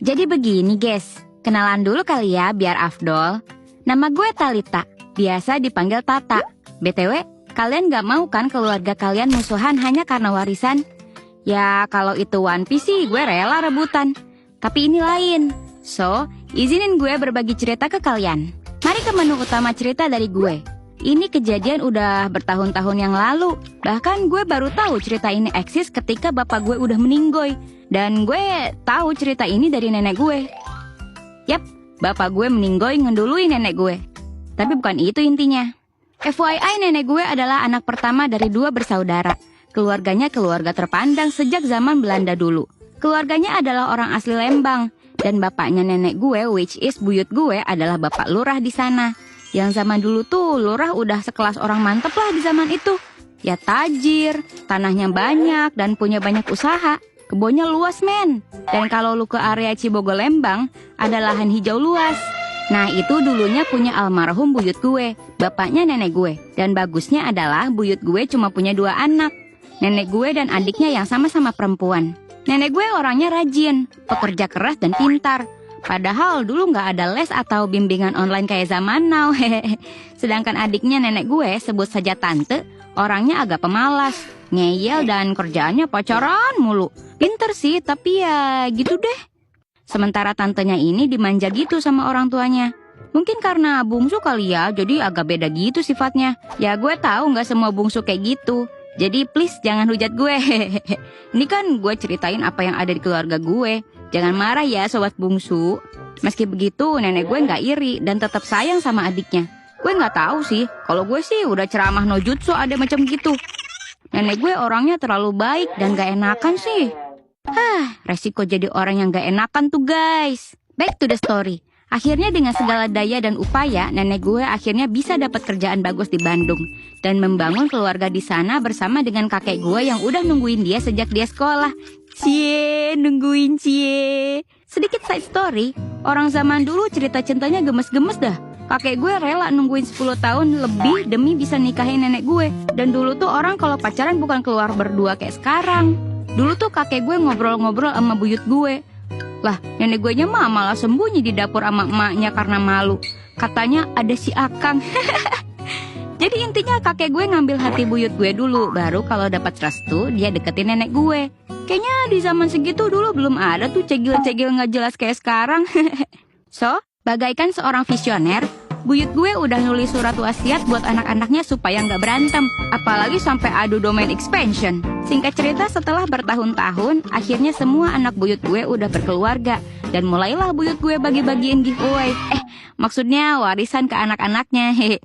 Jadi begini guys, kenalan dulu kali ya biar afdol. Nama gue Talita, biasa dipanggil Tata. BTW, kalian gak mau kan keluarga kalian musuhan hanya karena warisan? Ya kalau itu One Piece sih gue rela rebutan. Tapi ini lain. So, izinin gue berbagi cerita ke kalian. Mari ke menu utama cerita dari gue. Ini kejadian udah bertahun-tahun yang lalu. Bahkan gue baru tahu cerita ini eksis ketika bapak gue udah meninggoy. Dan gue tahu cerita ini dari nenek gue. Yap, bapak gue meninggoy ngedului nenek gue. Tapi bukan itu intinya. FYI, nenek gue adalah anak pertama dari 2 bersaudara. Keluarganya keluarga terpandang sejak zaman Belanda dulu. Keluarganya adalah orang asli Lembang. Dan bapaknya nenek gue, which is buyut gue, adalah bapak lurah di sana. Yang zaman dulu tuh lurah udah sekelas orang mantep lah di zaman itu. Ya tajir, tanahnya banyak dan punya banyak usaha. Kebunnya luas men. Dan kalau lu ke area Cibogo Lembang, ada lahan hijau luas. Nah itu dulunya punya almarhum buyut gue, bapaknya nenek gue. Dan bagusnya adalah buyut gue cuma punya 2 anak. Nenek gue dan adiknya yang sama-sama perempuan. Nenek gue orangnya rajin, pekerja keras dan pintar. Padahal dulu nggak ada les atau bimbingan online kayak zaman now. Sedangkan adiknya nenek gue, sebut saja tante, orangnya agak pemalas, ngeyel dan kerjaannya pacaran mulu. Pinter sih, tapi ya gitu deh. Sementara tantenya ini dimanja gitu sama orang tuanya. Mungkin karena bungsu kali ya, jadi agak beda gitu sifatnya. Ya gue tahu nggak semua bungsu kayak gitu. Jadi please jangan hujat gue. Ini kan gue ceritain apa yang ada di keluarga gue. Jangan marah ya sobat bungsu. Meski begitu nenek gue nggak iri dan tetap sayang sama adiknya. Gue nggak tahu sih. Kalau gue sih udah ceramah no jutsu ada macam gitu. Nenek gue orangnya terlalu baik dan gak enakan sih. Resiko jadi orang yang gak enakan tuh guys. Back to the story. Akhirnya dengan segala daya dan upaya, nenek gue akhirnya bisa dapat kerjaan bagus di Bandung. Dan membangun keluarga di sana bersama dengan kakek gue yang udah nungguin dia sejak dia sekolah. Cie, nungguin cie. Sedikit side story, orang zaman dulu cerita cintanya gemes-gemes dah. Kakek gue rela nungguin 10 tahun lebih demi bisa nikahin nenek gue. Dan dulu tuh orang kalau pacaran bukan keluar berdua kayak sekarang. Dulu tuh kakek gue ngobrol-ngobrol sama buyut gue. Lah, nenek gue nya malah sembunyi di dapur sama emaknya karena malu. Katanya ada si Akang. Jadi intinya kakek gue ngambil hati buyut gue dulu. Baru kalau dapat restu, dia deketin nenek gue. Kayaknya di zaman segitu dulu belum ada tuh cegil-cegil nggak jelas kayak sekarang. So, bagaikan seorang visioner, buyut gue udah nulis surat wasiat buat anak-anaknya supaya nggak berantem. Apalagi sampai adu domain expansion. Singkat cerita, setelah bertahun-tahun, akhirnya semua anak buyut gue udah berkeluarga. Dan mulailah buyut gue bagi-bagiin giveaway. Maksudnya warisan ke anak-anaknya.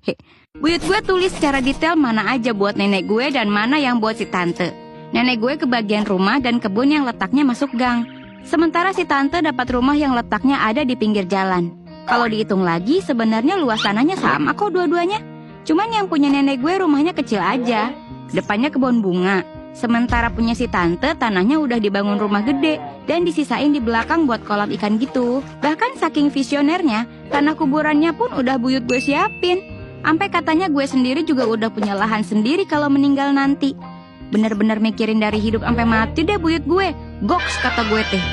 Buyut gue tulis secara detail mana aja buat nenek gue dan mana yang buat si tante. Nenek gue kebagian rumah dan kebun yang letaknya masuk gang. Sementara si tante dapat rumah yang letaknya ada di pinggir jalan. Kalau dihitung lagi, sebenarnya luas tanahnya sama kok dua-duanya. Cuman yang punya nenek gue rumahnya kecil aja. Depannya kebun bunga. Sementara punya si tante, tanahnya udah dibangun rumah gede dan disisain di belakang buat kolam ikan gitu. Bahkan saking visionernya, tanah kuburannya pun udah buyut gue siapin. Sampai katanya gue sendiri juga udah punya lahan sendiri kalau meninggal nanti. Bener-bener mikirin dari hidup sampai mati deh buyut gue. Goks kata gue teh.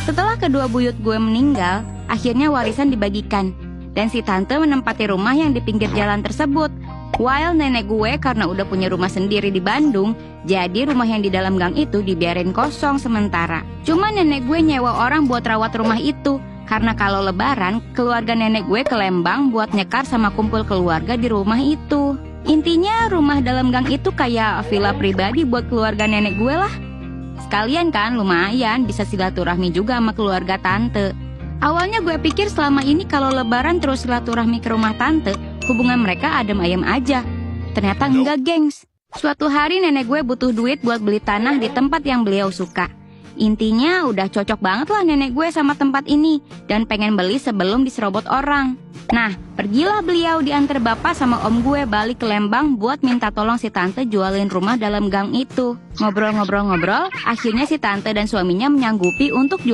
Setelah kedua buyut gue meninggal, akhirnya warisan dibagikan. Dan si tante menempati rumah yang di pinggir jalan tersebut. While nenek gue karena udah punya rumah sendiri di Bandung, jadi rumah yang di dalam gang itu dibiarin kosong sementara. Cuma nenek gue nyewa orang buat rawat rumah itu. Karena kalau lebaran, keluarga nenek gue ke Lembang buat nyekar sama kumpul keluarga di rumah itu. Intinya rumah dalam gang itu kayak villa pribadi buat keluarga nenek gue lah. Sekalian kan lumayan bisa silaturahmi juga sama keluarga tante. Awalnya gue pikir selama ini kalau lebaran terus silaturahmi ke rumah tante, hubungan mereka adem ayem aja. Ternyata enggak gengs. Suatu hari nenek gue butuh duit buat beli tanah di tempat yang beliau suka. Intinya udah cocok banget lah nenek gue sama tempat ini. Dan pengen beli sebelum diserobot orang. Nah, pergilah beliau diantar bapak sama om gue balik ke Lembang buat minta tolong si tante jualin rumah dalam gang itu. Ngobrol-ngobrol-ngobrol, akhirnya si tante dan suaminya menyanggupi untuk jual